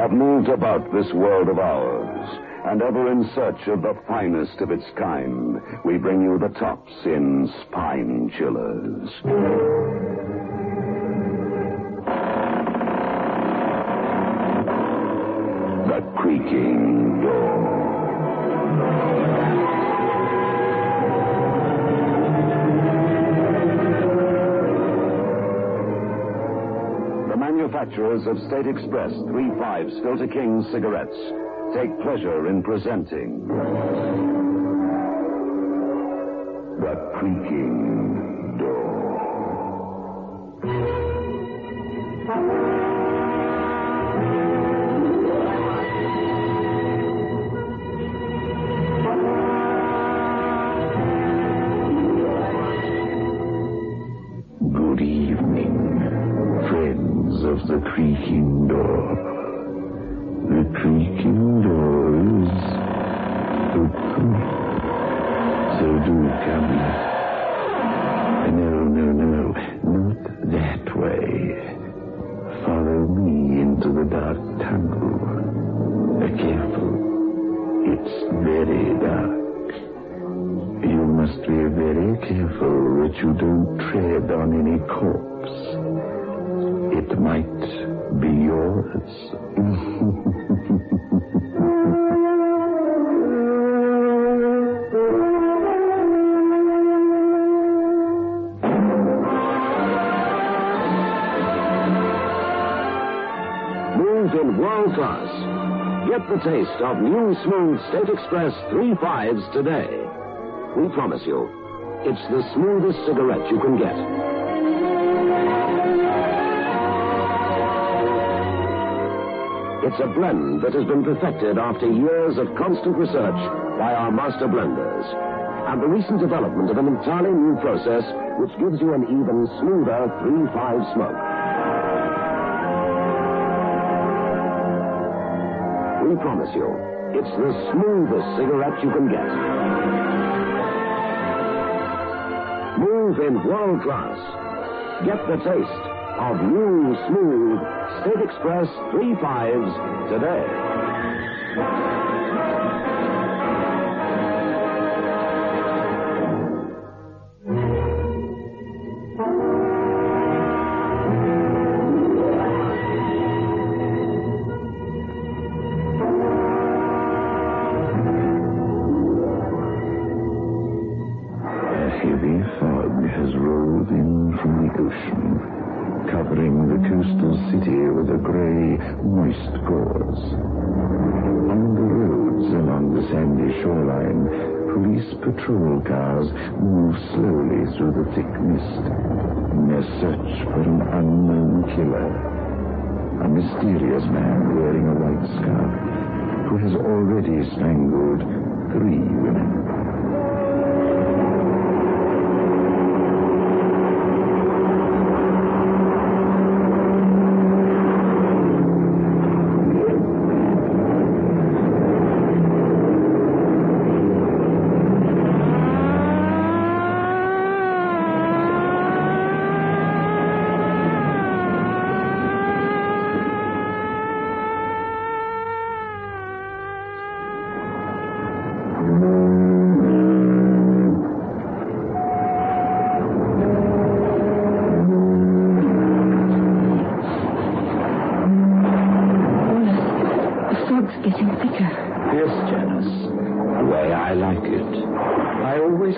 have moved about this world of ours, and ever in search of the finest of its kind, we bring you the tops in spine chillers. The Creaking Door. Manufacturers of State Express 3/5 Stilton King cigarettes take pleasure in presenting The Creaking Door. Good evening, friends of the Creaking Door. The Creaking Door is open. So do come. No, not that way. Follow me into the dark tunnel. Careful. It's very dark. You must be very careful that you don't tread on any corpse. It might be yours. Moved in world class. Get the taste of new smooth State Express 3/5s today. We promise you, it's the smoothest cigarette you can get. It's a blend that has been perfected after years of constant research by our master blenders. And the recent development of an entirely new process which gives you an even smoother 3/5 smoke. We promise you, it's the smoothest cigarette you can get. Move in world class. Get the taste of new, smooth State Express 3/5s today. A heavy fog has rolled in from the ocean, covering the coastal city with a gray, moist gauze. On the roads along the sandy shoreline, police patrol cars move slowly through the thick mist in their search for an unknown killer. A mysterious man wearing a white scarf who has already strangled 3 women.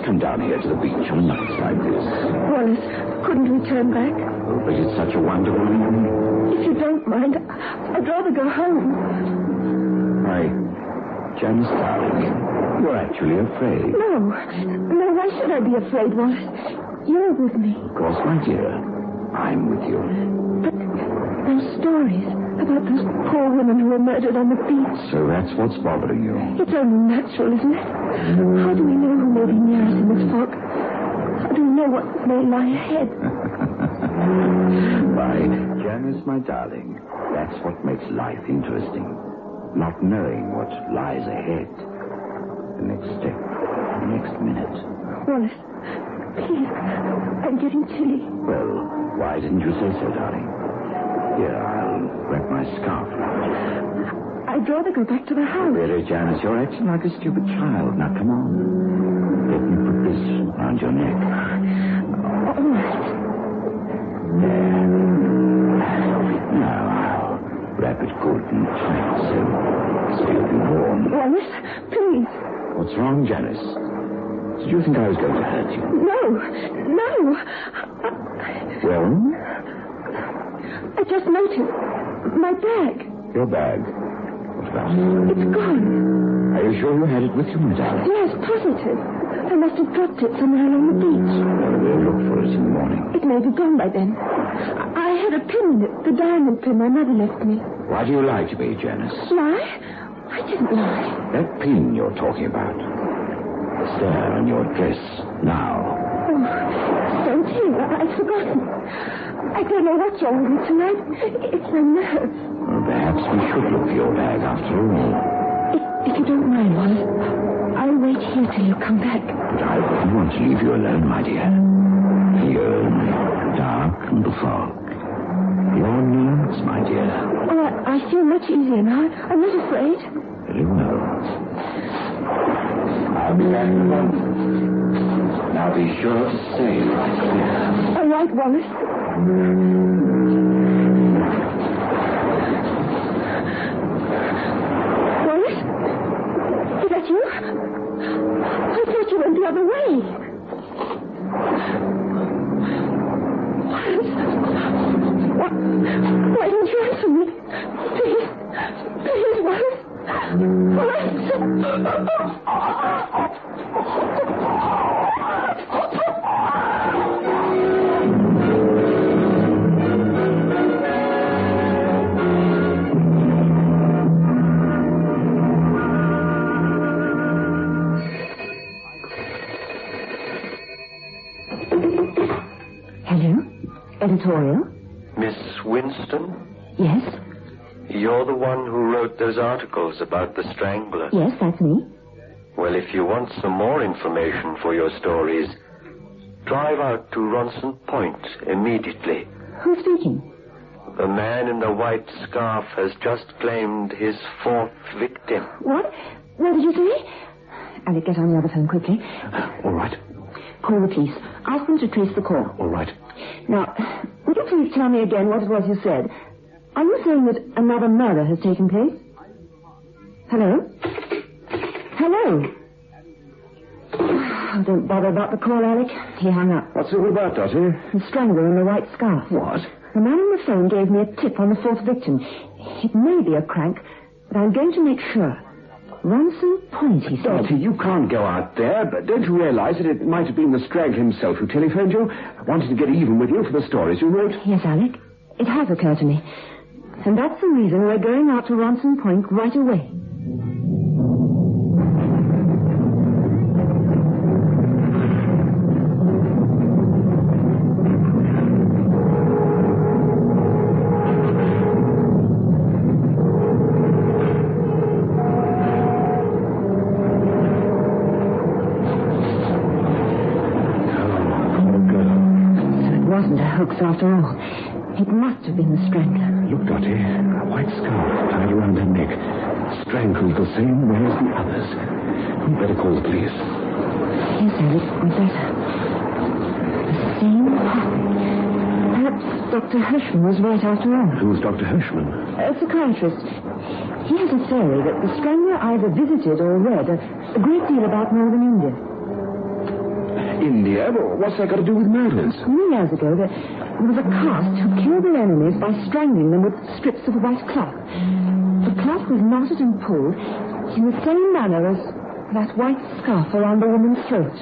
Come down here to the beach on nights like this. Wallace, couldn't we turn back? Oh, but it's such a wonderful evening. If you don't mind, I'd rather go home. Why, Janice, darling, you're actually afraid. No, why should I be afraid, Wallace? You're with me. Of course, my dear. I'm with you. But those stories about those poor women who were murdered on the beach. So that's what's bothering you. It's only natural, isn't it? How do we know who may be near us in this fog? How do we know what may lie ahead? Why, Janice, my darling, that's what makes life interesting. Not knowing what lies ahead. The next step, the next minute. Wallace, please, I'm getting chilly. Well, why didn't you say so, darling? Here, I'll wrap my scarf around you. I'd rather go back to the house. Really, Janice, you're acting like a stupid child. Now, come on. Let me put this around your neck. All right. There. Now, wrap it good and tight so you'll be warm. Wallace, please. What's wrong, Janice? Did you think I was going to hurt you? No. Well? I just noticed my bag. Your bag. What about it? It's gone. Are you sure you had it with you, my darling? Yes, positive. I must have dropped it somewhere along the beach. Well, we'll look for it in the morning. It may be gone by then. I had a pin in it, the diamond pin my mother left me. Why do you lie to me, Janice? Lie? I didn't lie. That pin you're talking about. It's there on your dress now. Oh, so dear, I'd forgotten. I don't know what's wrong with me tonight. It's my nerves. Well, perhaps we should look for your bag after all. If you don't mind, Wallace, I'll wait here till you come back. But I wouldn't want to leave you alone, my dear. Here in the dark and the fog. Your nerves, my dear. Oh, I feel much easier now. I'm not afraid. Very well. I'll be back in a moment. Now be sure to stay right here. All right, Wallace. Wallace? Is that you? I thought you went the other way. Wallace? Why don't you answer me? Please, Wallace. Hello? Editorial? Miss Winston? Yes? You're the one who wrote those articles about the Strangler. Yes, that's me. Well, if you want some more information for your stories, drive out to Ronson Point immediately. Who's speaking? The man in the white scarf has just claimed his 4th victim. What? What did you say? Alec, get on the other phone quickly. All right. Call the police. Ask them to trace the call. All right. Now, would you please tell me again what it was you said? Are you saying that another murder has taken place? Hello? Hello? Oh, don't bother about the call, Alec. He hung up. What's it all about, Dottie? The strangler in the white scarf. What? The man on the phone gave me a tip on the 4th victim. It may be a crank, but I'm going to make sure. Ronson Point, he said. Dottie, you can't go out there, but don't you realize that it might have been the Strangler himself who telephoned you, wanted to get even with you for the stories you wrote? Yes, Alec. It has occurred to me. And that's the reason we're going out to Ronson Point right away. Hoax after all. It must have been the strangler. Look, Dottie, a white scarf tied around her neck, strangled the same way as the others. We'd better call the police. Yes, Alec, we'd better. The same pattern. Perhaps Dr. Hirschman was right after all. Who's Dr. Hirschman? A psychiatrist. He has a theory that the strangler either visited or read a great deal about northern India. India? Well, what's that got to do with murders? Many years ago, there was a caste who killed their enemies by strangling them with strips of white cloth. The cloth was knotted and pulled in the same manner as that white scarf around the woman's throat.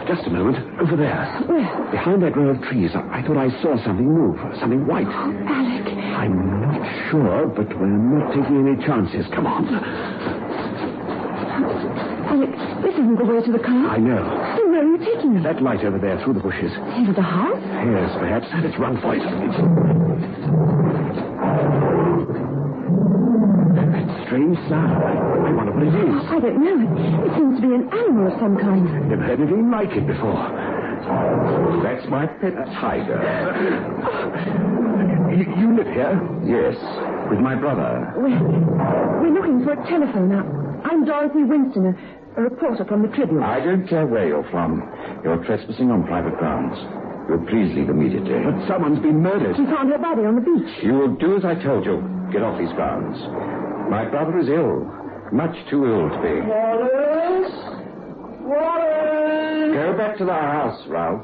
Just a moment. Over there. Where? Behind that row of trees. I thought I saw something move. Something white. Oh, Alec. I'm not sure, but we're not taking any chances. Come on. Alec, this isn't the way to the car. I know. Then where are you taking me? That light over there through the bushes. Into the house? Yes, perhaps. Let's run for it. That strange sound. I wonder what it is. I don't know. It seems to be an animal of some kind. Never heard anything like it before. That's my pet tiger. You live here? Yes. With my brother. We're looking for a telephone. I'm Dorothy Winston, a reporter from the Tribune. I don't care where you're from. You're trespassing on private grounds. You'll please leave immediately. But someone's been murdered. We found her body on the beach. You'll do as I told you. Get off these grounds. My brother is ill. Much too ill to be. Wallace! Wallace! Go back to the house, Ralph.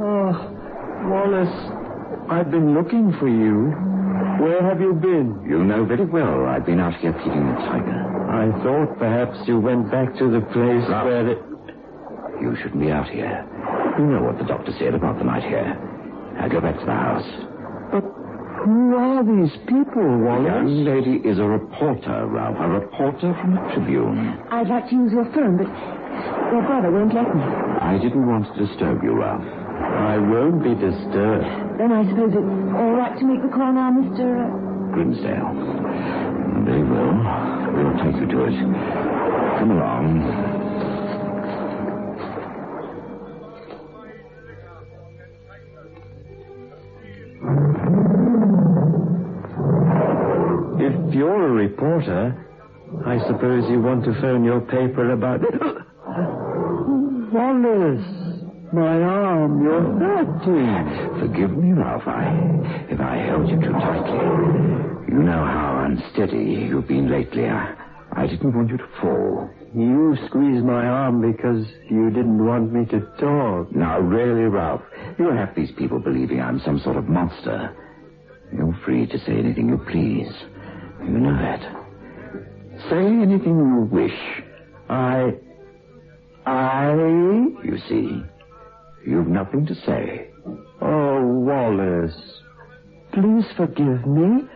Oh, Wallace, I've been looking for you. Where have you been? You know very well I've been out here feeding the tiger. I thought perhaps you went back to the place Ralph, where it... You shouldn't be out here. You know what the doctor said about the night here. Now go back to the house. But who are these people, The Wallace? young lady is a reporter, Ralph. A reporter from the Tribune. I'd like to use your phone, but your brother won't let me. I didn't want to disturb you, Ralph. I won't be disturbed. Then I suppose it's all right to make the call now, Mr. Grimsdale. Very well. We'll take you to it. Come along. If you're a reporter, I suppose you want to phone your paper about... Wallace, my arm, you're hurting. Forgive me, Ralph, if I held you too tightly. You know how unsteady you've been lately. I didn't want you to fall. You squeezed my arm because you didn't want me to talk. Now, really, Ralph, you have these people believing I'm some sort of monster. You're free to say anything you please. You know that. Say anything you wish. You see, you've nothing to say. Oh, Wallace, please forgive me.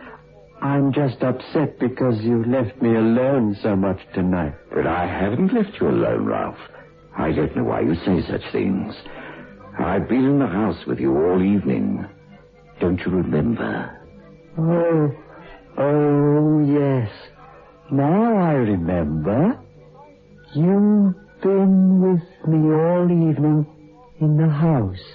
I'm just upset because you left me alone so much tonight. But I haven't left you alone, Ralph. I don't know why you say such things. I've been in the house with you all evening. Don't you remember? Oh, yes. Now I remember. You've been with me all evening in the house.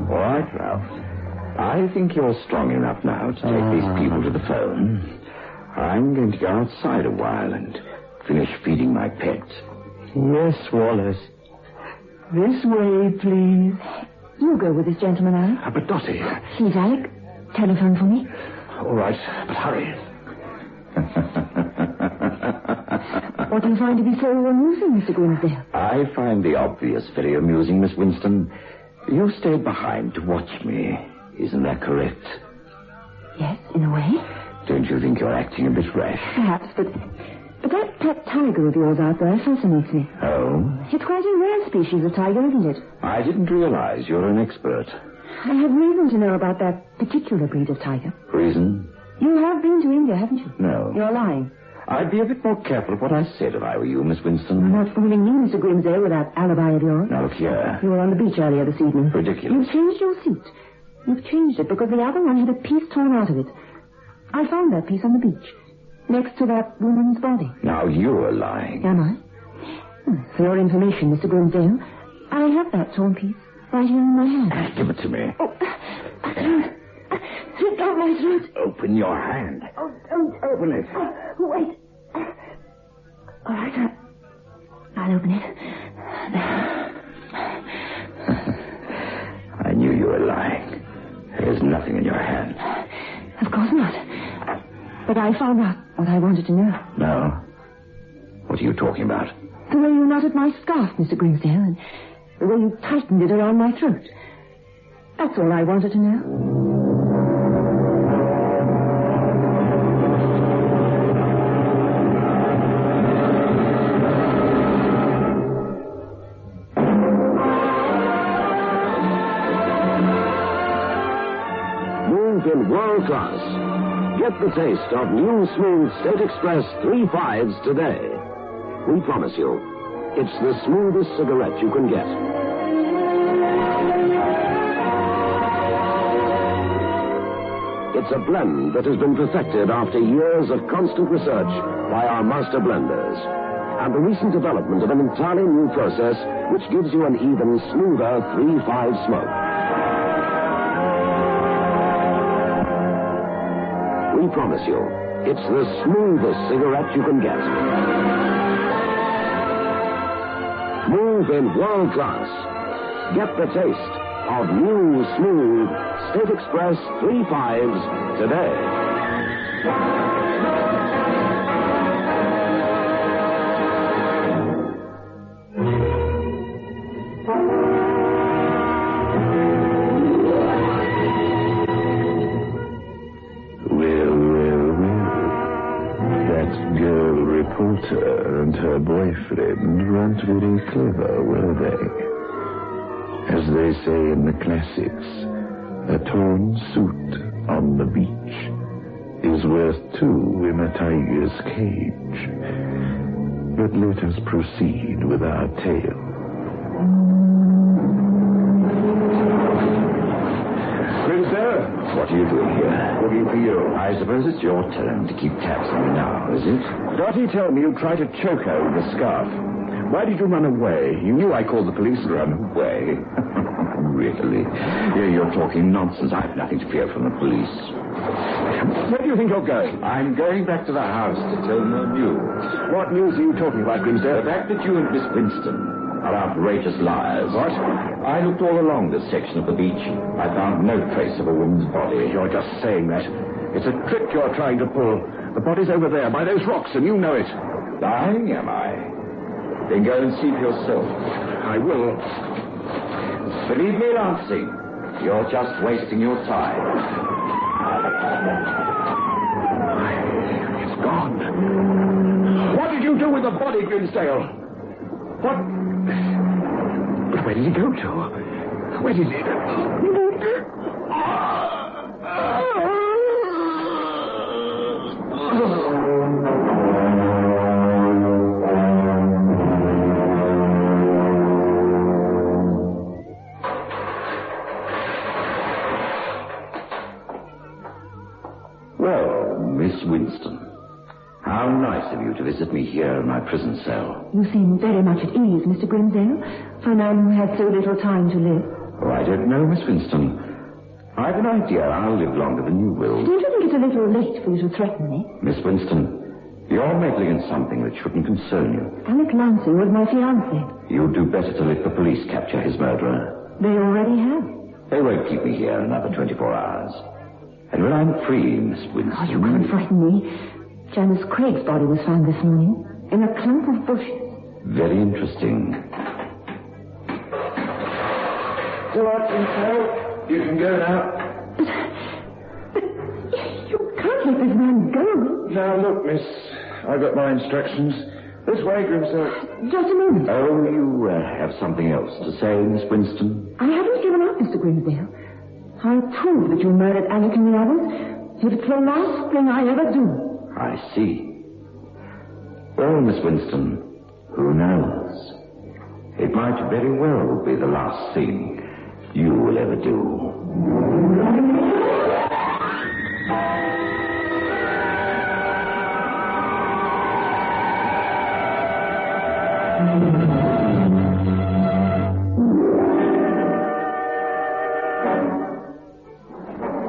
All right, Ralph. I think you're strong enough now to take these people to the phone. I'm going to go outside a while and finish feeding my pet. Yes, Wallace. This way, please. You go with this gentleman, Alec. But Dottie... Please, Alec, telephone for me. All right, but hurry. What do you find to be so amusing, Mr. Grimsdale? I find the obvious very amusing, Miss Winston. You stayed behind to watch me. Isn't that correct? Yes, in a way. Don't you think you're acting a bit rash? Perhaps, but that pet tiger of yours out there fascinates me. Oh? It's quite a rare species of tiger, isn't it? I didn't realize you're an expert. I have reason to know about that particular breed of tiger. Reason? You have been to India, haven't you? No. You're lying. I'd be a bit more careful of what I said if I were you, Miss Winston. I'm not fooling you, Mr. Grimsdale, with that alibi of yours. Now, look here. You were on the beach earlier this evening. Ridiculous. You've changed your seat. You've changed it because the other one had a piece torn out of it. I found that piece on the beach, next to that woman's body. Now, you're lying. Am I? For your information, Mr. Grimsdale, I have that torn piece right here in my hand. Give it to me. Oh, I can't. Slip down my throat. Open your hand. Oh, don't. Open it. Wait. All right, I'll open it. I knew you were lying. There's nothing in your hand. Of course not. But I found out what I wanted to know. No? What are you talking about? The way you knotted my scarf, Mr. Grimsdale, and the way you tightened it around my throat. That's all I wanted to know. In world class. Get the taste of new smooth State Express 3/5s today. We promise you, it's the smoothest cigarette you can get. It's a blend that has been perfected after years of constant research by our master blenders. And the recent development of an entirely new process which gives you an even smoother 3-5 smoke. We promise you, it's the smoothest cigarette you can get. Smooth in world class. Get the taste of new, smooth State Express 3-5s today. And her boyfriend weren't very clever, were they? As they say in the classics, a torn suit on the beach is worth 2 in a tiger's cage. But let us proceed with our tale. What are you doing here? Looking for you. I suppose it's your turn to keep tabs on me now, is it? Dottie told me you tried to choke her with a scarf. Why did you run away? You knew I called the police and ran away. Really? Here you're talking nonsense. I have nothing to fear from the police. Where do you think you're going? I'm going back to the house to tell more news. What news are you talking about, Grimsdale? The fact that you and Miss Winston are outrageous liars. What? I looked all along this section of the beach. I found no trace of a woman's body. You're just saying that. It's a trick you're trying to pull. The body's over there by those rocks, and you know it. Lying, am I? Then go and see for yourself. I will. Believe me, Lancing, you're just wasting your time. It's gone. What did you do with the body, Grimsdale? What? But where did he go to? Where did he... Well, Miss Winston, how nice of you to visit me here in my prison cell. You seem very much at ease, Mr. Grimsdale, for a man who had so little time to live. Oh, I don't know, Miss Winston. I've an idea I'll live longer than you will. Don't you think it's a little late for you to threaten me? Miss Winston, you're meddling in something that shouldn't concern you. Alec Lansing was my fiancé. You'd do better to let the police capture his murderer. They already have. They won't keep me here another 24 hours. And when I'm free, Miss Winston... Oh, you can't frighten me. Janice Craig's body was found this morning in a clump of bushes. Very interesting. All right, Grimsdale. You can go now. But you can't let this man go. Now, look, miss. I've got my instructions. This way, Grimsdale. Just a moment. Oh, you have something else to say, Miss Winston? I haven't given up, Mr. Grimsdale. I proved that you murdered Alec and the others. It's the last thing I ever do. I see. Well, Miss Winston, who knows? It might very well be the last thing you will ever do.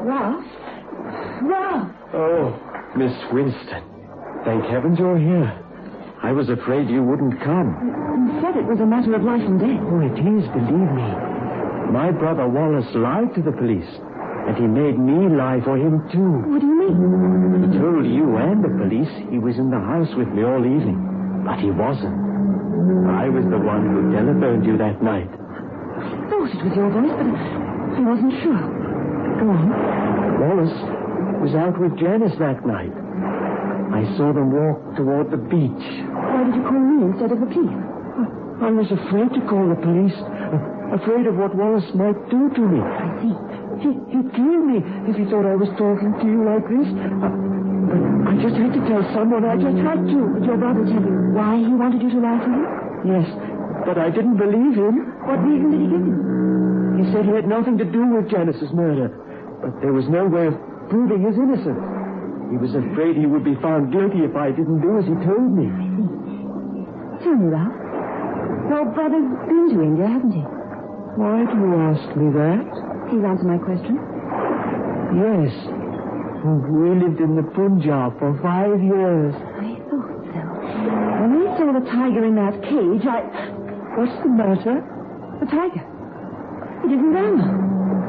Ralph! Oh, Miss Winston. Thank heavens you're here. I was afraid you wouldn't come. You said it was a matter of life and death. Oh, it is, believe me. My brother Wallace lied to the police, and he made me lie for him, too. What do you mean? He told you and the police he was in the house with me all evening, but he wasn't. I was the one who telephoned you that night. I thought it was your voice, but I wasn't sure. Go on. Wallace was out with Janice that night. I saw them walk toward the beach. Why did you call me instead of the police? I was afraid to call the police. Afraid of what Wallace might do to me. I see. He'd kill me if he thought I was talking to you like this. But I just had to tell someone. I just had to. Did your brother tell you why he wanted you to lie to him? Yes, but I didn't believe him. What reason did he give you? He said he had nothing to do with Janice's murder. But there was no way of proving his innocence. He was afraid he would be found guilty if I didn't do as he told me. Tell me, Ralph. Your brother's been to India, hasn't he? Why do you ask me that? Please answer my question. Yes. We lived in the Punjab for 5 years. I thought so. When we saw the tiger in that cage, What's the matter? The tiger. It isn't there.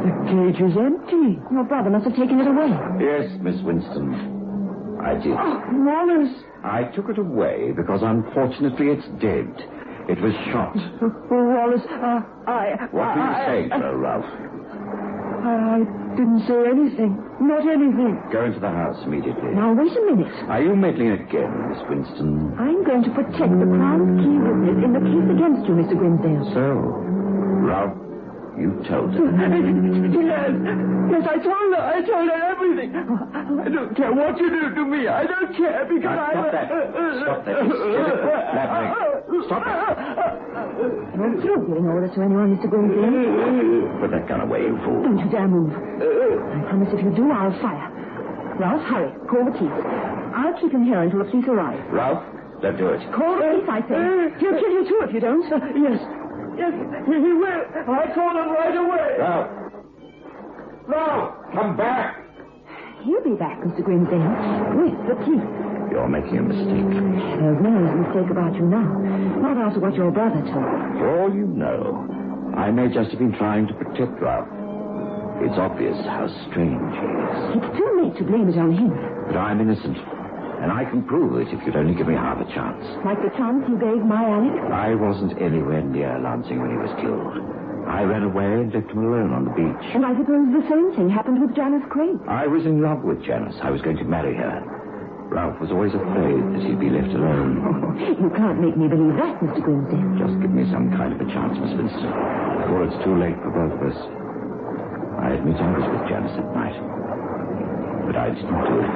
The cage is empty. Your brother must have taken it away. Yes, Miss Winston. I did. Oh, Wallace. I took it away because, unfortunately, it's dead. It was shot. Wallace, What were you saying, sir, Ralph? I didn't say anything. Not anything. Go into the house immediately. Now, wait a minute. Are you meddling again, Miss Winston? I'm going to protect the Crown's key witness in the case against you, Mr. Grimsdale. So, Ralph, you told her. Yes, I told her everything. I don't care what you do to me. I don't care because Now, stop that. Stop that. Don't you giving orders to anyone, Mr. Grimsdale. Put that gun away, you fool. Don't you dare move. I promise if you do, I'll fire. Ralph, hurry. Call the police. I'll keep him here until the police arrive. Ralph, don't do it. Call the police, I say. He'll kill you, too, if you don't. Yes, he will. I called him right away. Ralph, come back. He'll be back, Mr. Grimsdale, with the police. You're making a mistake. There's no mistake about you now. Not after what your brother told me. For all you know, I may just have been trying to protect Ralph. It's obvious how strange he is. It's too late to blame it on him. But I'm innocent. And I can prove it if you'd only give me half a chance. Like the chance you gave my Alex? I wasn't anywhere near Lansing when he was killed. I ran away and left him alone on the beach. And I suppose the same thing happened with Janice Craig. I was in love with Janice. I was going to marry her. Ralph was always afraid that he'd be left alone. Oh, you can't make me believe that, Mr. Grimsdale. Just give me some kind of a chance, Miss Winston, before it's too late for both of us. I admit I was with Janice at night. But I didn't do it.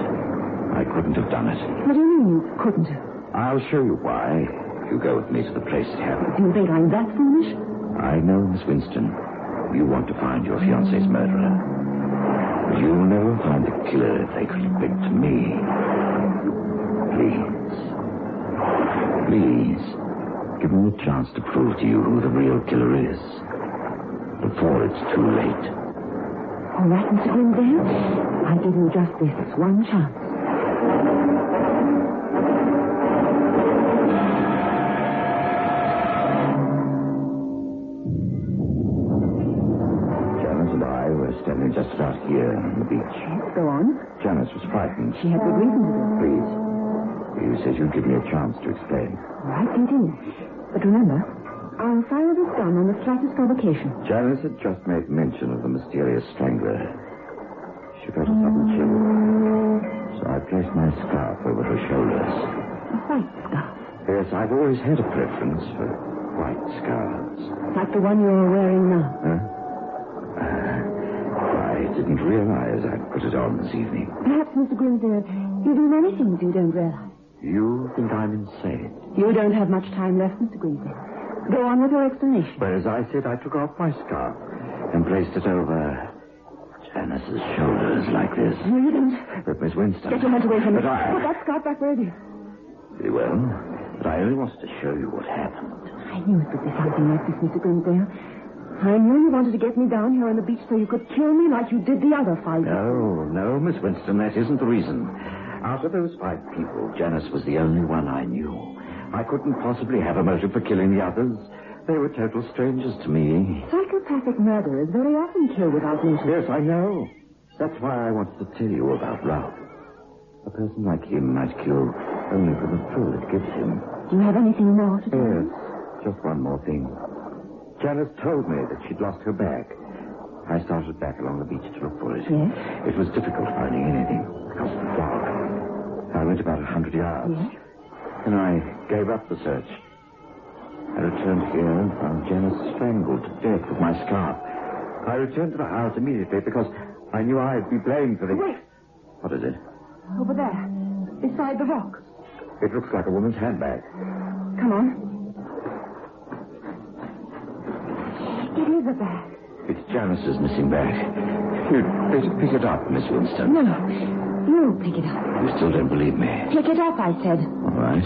I couldn't have done it. What do you mean you couldn't have? I'll show you why if you go with me to the place it happened. Do you think I'm that foolish? I know, Miss Winston, you want to find your fiancé's murderer. But you'll never find the killer if they could have been to me. Please, give me a chance to prove to you who the real killer is. Before it's too late. All right, Mr. Grimsdale. I give you just this one chance. Janice and I were standing just about here on the beach. Go on. Janice was frightened. She had good reason to be. Please. You said you'd give me a chance to explain. All right, continue. But remember, I'll fire this gun on the slightest provocation. Janice had just made mention of the mysterious strangler. She felt a sudden chill. So I placed my scarf over her shoulders. A white scarf. Yes, I've always had a preference for white scarves. Like the one you're wearing now. Huh? I didn't realize I'd put it on this evening. Perhaps, Mr. Grimsdale, you do many things you don't realize. You think I'm insane? You don't have much time left, Mr. Grimsdale. Go on with your explanation. But as I said, I took off my scarf and placed it over Janice's shoulders like this. No, you don't. But Miss Winston... Get your hands away from me. But Put that scarf back where it is. Very well. But I only wanted to show you what happened. I knew it would be something like this, Mr. Grimsdale. I knew you wanted to get me down here on the beach so you could kill me like you did the other 5 people. No, Miss Winston, that isn't the reason. Out of those 5 people, Janice was the only one I knew. I couldn't possibly have a motive for killing the others. They were total strangers to me. Psychopathic murderers very often kill without motive. Yes, I know. That's why I wanted to tell you about Ralph. A person like him might kill only for the thrill it gives him. Do you have anything more to tell me? Yes, just one more thing. Janice told me that she'd lost her bag. I started back along the beach to look for it. Yes? It was difficult finding anything because of the fog. I went about 100 yards. Yes? And I gave up the search. I returned here and found Janice strangled to death with my scarf. I returned to the house immediately because I knew I'd be blamed for the... Wait. What is it? Over there. Beside the rock. It looks like a woman's handbag. Come on. It is a bag. It's Janice's missing bag. You'd better pick it up, Miss Winston. No, you pick it up. You still don't believe me? Pick it up, I said. All right.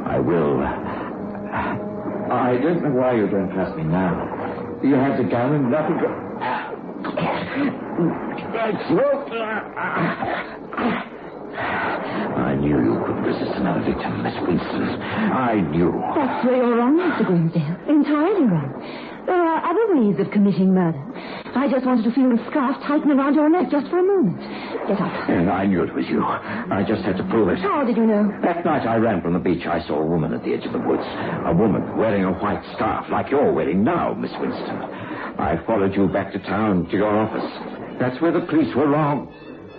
I will. I don't know why you don't trust me now. You had the gun and nothing but... I knew you couldn't resist another victim, Miss Winston. I knew. That's where you're wrong, Mr. Grimsdale. Entirely wrong. There are other ways of committing murder. I just wanted to feel the scarf tighten around your neck just for a moment. Get up. And I knew it was you. I just had to prove it. How did you know? That night I ran from the beach, I saw a woman at the edge of the woods. A woman wearing a white scarf like you're wearing now, Miss Winston. I followed you back to town to your office. That's where the police were wrong.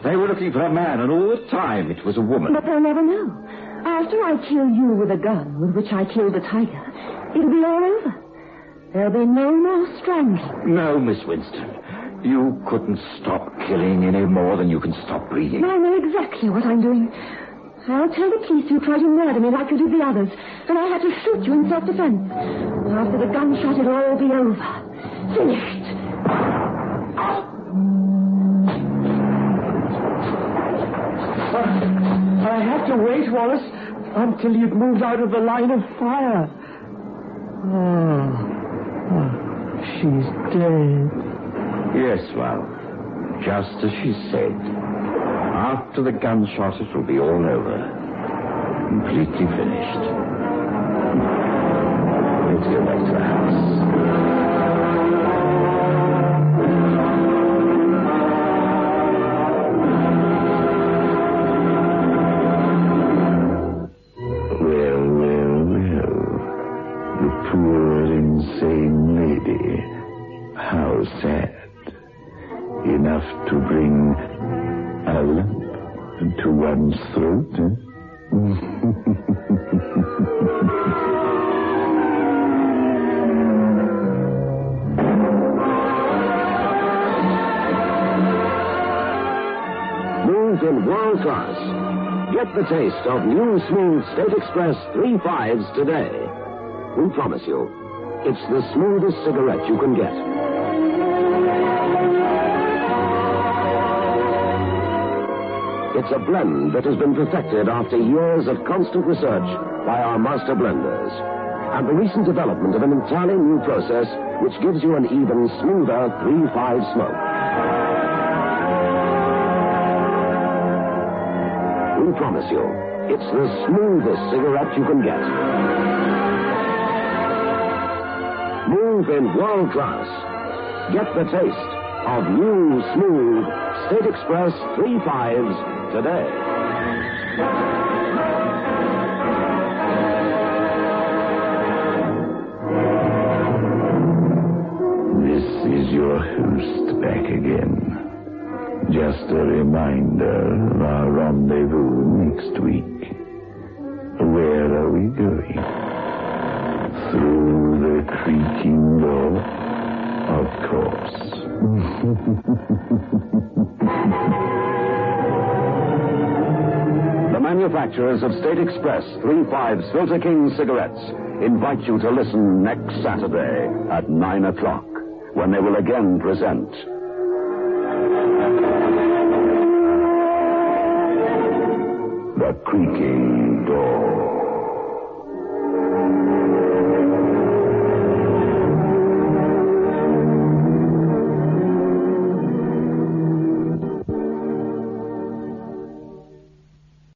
They were looking for a man, and all the time it was a woman. But they'll never know. After I kill you with a gun with which I killed the tiger, it'll be all over. There'll be no more strangling. No, Miss Winston. You couldn't stop killing any more than you can stop breathing. I know exactly what I'm doing. I'll tell the police you tried to murder me like you did the others, and I had to shoot you in self-defense. After the gunshot, it'll all be over. Finished. I had to wait, Wallace, until you'd moved out of the line of fire. She's dead. Yes, well, just as she said. After the gunshot, it will be all over. Completely finished. Let's go back to the house. How sad. Enough to bring a lump to one's throat, eh? Move in world class. Get the taste of new smooth State Express 3.5s today. We promise you, it's the smoothest cigarette you can get. It's a blend that has been perfected after years of constant research by our master blenders. And the recent development of an entirely new process which gives you an even smoother 3.5 smoke. We promise you, it's the smoothest cigarette you can get. Move in world class. Get the taste of new, smooth State Express 3.5s today. This is your host back again. Just a reminder of our rendezvous next week. Where are we going? Through the creaking door, of course. The manufacturers of State Express 3.5 Filter King cigarettes invite you to listen next Saturday at 9 o'clock when they will again present The Creaking Door.